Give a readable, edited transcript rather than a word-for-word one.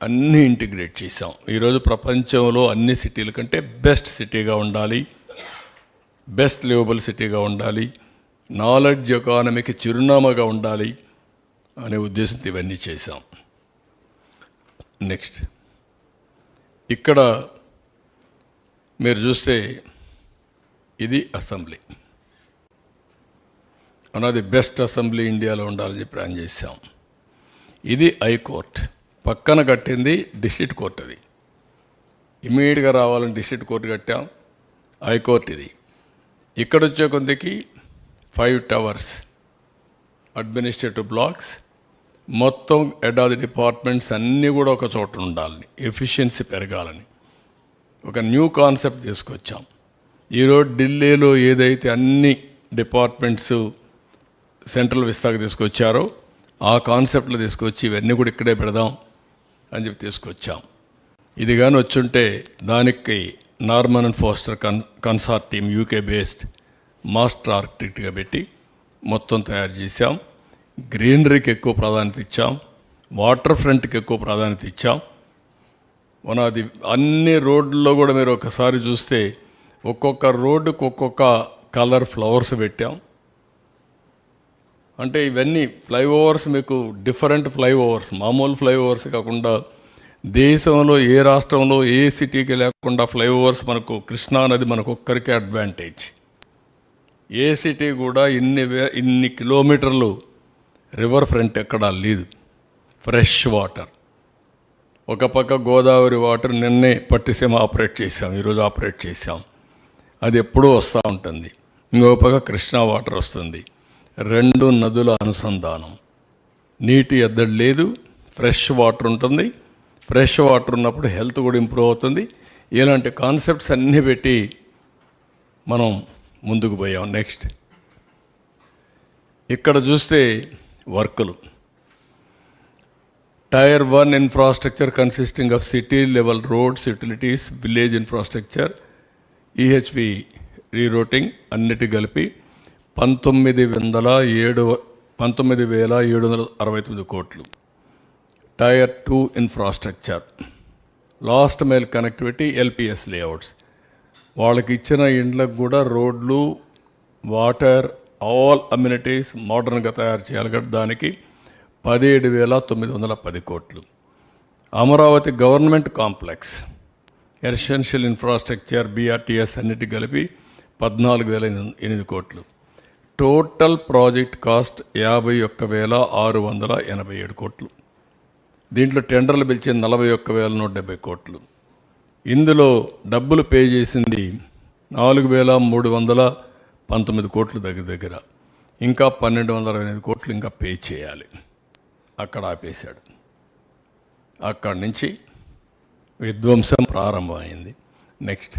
అన్నీ ఇంటిగ్రేట్ చేసాం. ఈరోజు ప్రపంచంలో అన్ని సిటీల కంటే బెస్ట్ సిటీగా ఉండాలి, బెస్ట్ లివబుల్ సిటీగా ఉండాలి, నాలెడ్జ్ ఎకానమీకి చిరునామాగా ఉండాలి అనే ఉద్దేశంతో ఇవన్నీ చేశాం. నెక్స్ట్ ఇక్కడ మీరు చూస్తే ఇది అసెంబ్లీ, అన్నది బెస్ట్ అసెంబ్లీ ఇండియాలో ఉండాలని చెప్పి ప్లాన్ చేశాం. ఇది హైకోర్ట్, పక్కన కట్టింది డిస్ట్రిక్ట్ కోర్ట్. అది ఇమీడియట్గా రావాలని డిస్ట్రిక్ట్ కోర్టు కట్టాం. హైకోర్టు ఇది. ఇక్కడ వచ్చే కొందికి 5 టవర్స్, అడ్మినిస్ట్రేటివ్ బ్లాక్స్, మొత్తం హెడ్ ఆఫ్ ది డిపార్ట్మెంట్స్ అన్నీ కూడా ఒక చోట ఉండాలని, ఎఫిషియన్సీ పెరగాలని ఒక న్యూ కాన్సెప్ట్ తీసుకొచ్చాం. ఈరోజు ఢిల్లీలో ఏదైతే అన్ని డిపార్ట్మెంట్స్ సెంట్రల్ విస్తాకు తీసుకొచ్చారో ఆ కాన్సెప్ట్లు తీసుకొచ్చి ఇవన్నీ కూడా ఇక్కడే పెడదాం అని చెప్పి తీసుకొచ్చాం. ఇది కానీ వచ్చుంటే దానికి Norman and Foster consortium UK based master ఆర్కిటెక్ట్గా పెట్టి మొత్తం తయారు చేశాం. గ్రీనరీకి ఎక్కువ ప్రాధాన్యత ఇచ్చాం, వాటర్ ఫ్రంట్కి ఎక్కువ ప్రాధాన్యత ఇచ్చాం. అది అన్ని రోడ్లలో కూడా మీరు ఒకసారి చూస్తే ఒక్కొక్క రోడ్డుకు ఒక్కొక్క కలర్ ఫ్లవర్స్ పెట్టాం. అంటే ఇవన్నీ ఫ్లైఓవర్స్ మీకు డిఫరెంట్ ఫ్లైఓవర్స్, మామూలు ఫ్లైఓవర్స్ కాకుండా దేశంలో ఏ రాష్ట్రంలో ఏ సిటీకి లేకుండా ఫ్లైఓవర్స్ మనకు కృష్ణా నది మనకు ఒక్కరికే అడ్వాంటేజ్. ఏ సిటీ కూడా ఇన్ని కిలోమీటర్లు రివర్ ఫ్రంట్ ఎక్కడా లేదు. ఫ్రెష్ వాటర్, ఒక పక్క గోదావరి వాటర్ నిన్నే పట్టిసీమ ఆపరేట్ చేసాం, ఈరోజు ఆపరేట్ చేసాం, అది ఎప్పుడూ వస్తూ ఉంటుంది. ఇంకో పక్క కృష్ణా వాటర్ వస్తుంది. 2 నదుల అనుసంధానం, నీటి ఎద్దడి లేదు, ఫ్రెష్ వాటర్ ఉంటుంది. ఫ్రెష్ వాటర్ ఉన్నప్పుడు హెల్త్ కూడా ఇంప్రూవ్ అవుతుంది. ఇలాంటి కాన్సెప్ట్స్ అన్నీ పెట్టి మనం ముందుకు పోయాం. నెక్స్ట్ ఇక్కడ చూస్తే వర్కులు, Tier 1 infrastructure consisting of city level roads, utilities, village infrastructure, EHV rerouting అన్నిటి కలిపి 19,769 కోట్లు. Tier 2 infrastructure, last mile connectivity, LPS layouts, వాళ్ళకి ఇచ్చిన ఇండ్లకు కూడా రోడ్లు, వాటర్, ఆల్ అమ్యూనిటీస్ మోడర్న్గా తయారు చేయాలి కదా, దానికి 17,910 కోట్లు. Amaravati government complex, essential infrastructure, BRTS అన్నిటి కలిపి 14,008 కోట్లు. టోటల్ ప్రాజెక్ట్ కాస్ట్ 51,687 కోట్లు. దీంట్లో టెండర్లు పిలిచి 41,170 కోట్లు. ఇందులో డబ్బులు పే చేసింది 4,319 కోట్లు దగ్గర. ఇంకా 1,225 కోట్లు ఇంకా పే చేయాలి. అక్కడ ఆపేశాడు. అక్కడి నుంచి విధ్వంసం ప్రారంభమైంది. నెక్స్ట్